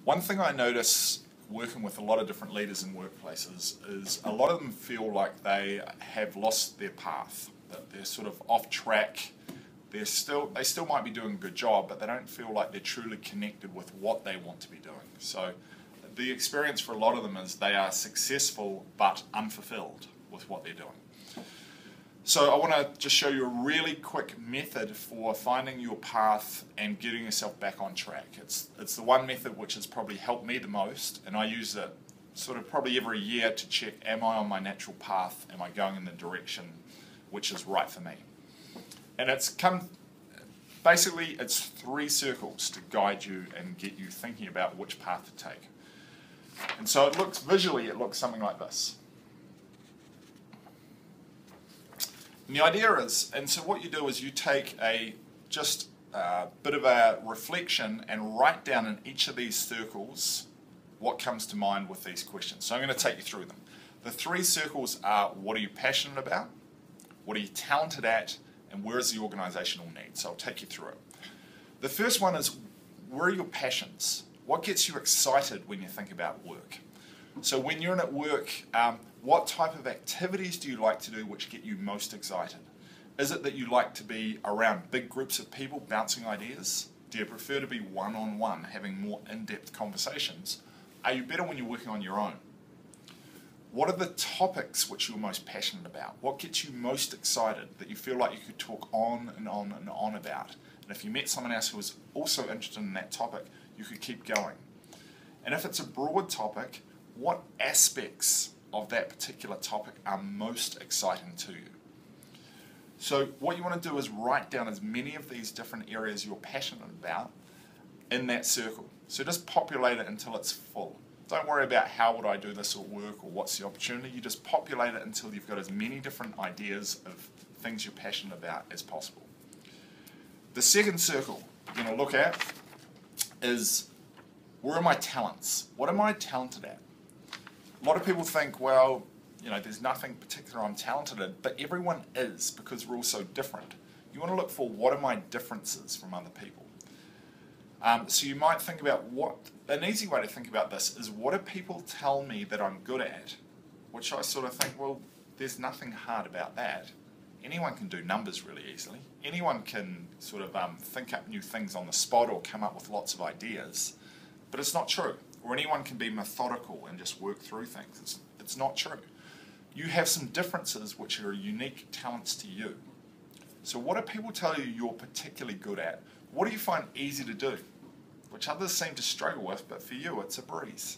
One thing I notice working with a lot of different leaders in workplaces is a lot of them feel like they have lost their path, that they're sort of off track. They still might be doing a good job, but they don't feel like they're truly connected with what they want to be doing. So the experience for a lot of them is they are successful but unfulfilled with what they're doing. So I want to just show you a really quick method for finding your path and getting yourself back on track. It's the one method which has probably helped me the most, and I use it sort of probably every year to check, am I on my natural path? Am I going in the direction which is right for me? And basically it's 3 circles to guide you and get you thinking about which path to take. And so visually it looks something like this. And the idea is, and so what you do is you take just a bit of a reflection and write down in each of these circles what comes to mind with these questions. So I'm going to take you through them. The 3 circles are, what are you passionate about, what are you talented at, and where is the organisational need? So I'll take you through it. The first one is, where are your passions? What gets you excited when you think about work? So when you're in at work, what type of activities do you like to do which get you most excited? Is it that you like to be around big groups of people bouncing ideas? Do you prefer to be one-on-one, having more in-depth conversations? Are you better when you're working on your own? What are the topics which you're most passionate about? What gets you most excited that you feel like you could talk on and on and on about? And if you met someone else who was also interested in that topic, you could keep going. And if it's a broad topic, what aspects of that particular topic are most exciting to you? So what you want to do is write down as many of these different areas you're passionate about in that circle. So just populate it until it's full. Don't worry about how would I do this at work or what's the opportunity. You just populate it until you've got as many different ideas of things you're passionate about as possible. The second circle you're going to look at is, where are my talents? What am I talented at? A lot of people think, well, there's nothing particular I'm talented at, but everyone is, because we're all so different. You want to look for, what are my differences from other people? So you might think about an easy way to think about this is, what do people tell me that I'm good at? Which I sort of think, well, there's nothing hard about that. Anyone can do numbers really easily. Anyone can sort of think up new things on the spot or come up with lots of ideas. But it's not true. Or anyone can be methodical and just work through things. It's not true. You have some differences which are unique talents to you. So what do people tell you you're particularly good at? What do you find easy to do, which others seem to struggle with, but for you it's a breeze?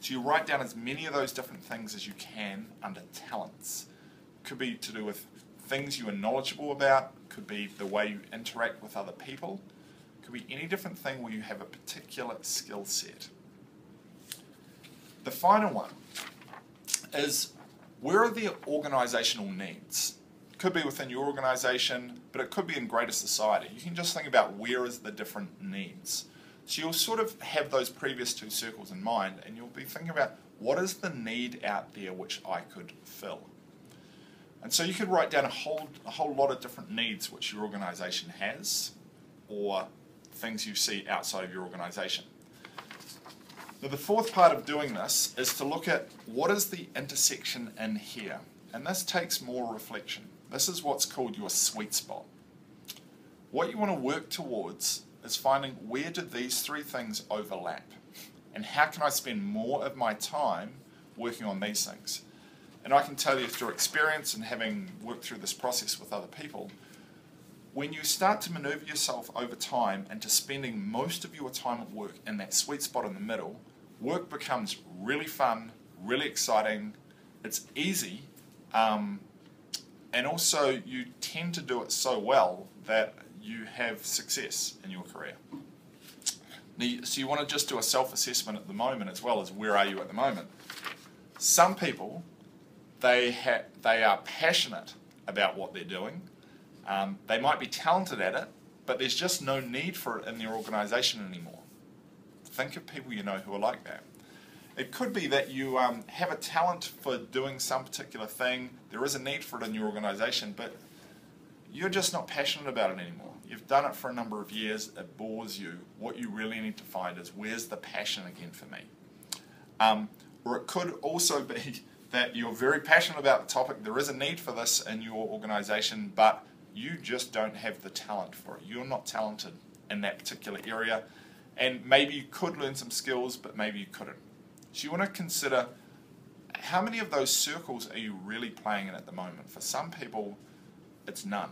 So you write down as many of those different things as you can under talents. Could be to do with things you are knowledgeable about, could be the way you interact with other people, could be any different thing where you have a particular skill set. The final one is, where are the organisational needs? It could be within your organisation, but it could be in greater society. You can just think about, where is the different needs? So you'll sort of have those previous 2 circles in mind, and you'll be thinking about, what is the need out there which I could fill? And so you could write down a whole lot of different needs which your organisation has, or things you see outside of your organisation. Now the fourth part of doing this is to look at, what is the intersection in here? And this takes more reflection. This is what's called your sweet spot. What you want to work towards is finding, where do these 3 things overlap? And how can I spend more of my time working on these things? And I can tell you through experience and having worked through this process with other people, when you start to maneuver yourself over time into spending most of your time at work in that sweet spot in the middle, work becomes really fun, really exciting, it's easy, and also you tend to do it so well that you have success in your career. So you want to just do a self-assessment at the moment as well as, where are you at the moment? Some people, they are passionate about what they're doing. They might be talented at it, but there's just no need for it in their organisation anymore. Think of people you know who are like that. It could be that you have a talent for doing some particular thing, there is a need for it in your organisation, but you're just not passionate about it anymore. you've done it for a number of years, it bores you. What you really need to find is, where's the passion again for me? Or it could also be that you're very passionate about the topic, there is a need for this in your organization, but you just don't have the talent for it. You're not talented in that particular area, and maybe you could learn some skills, but maybe you couldn't. So you want to consider, how many of those circles are you really playing in at the moment? For some people, it's none.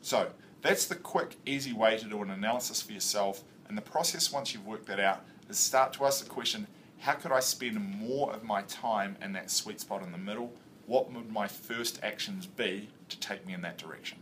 So that's the quick, easy way to do an analysis for yourself. And the process, once you've worked that out, is start to ask the question, how could I spend more of my time in that sweet spot in the middle? What would my first actions be to take me in that direction?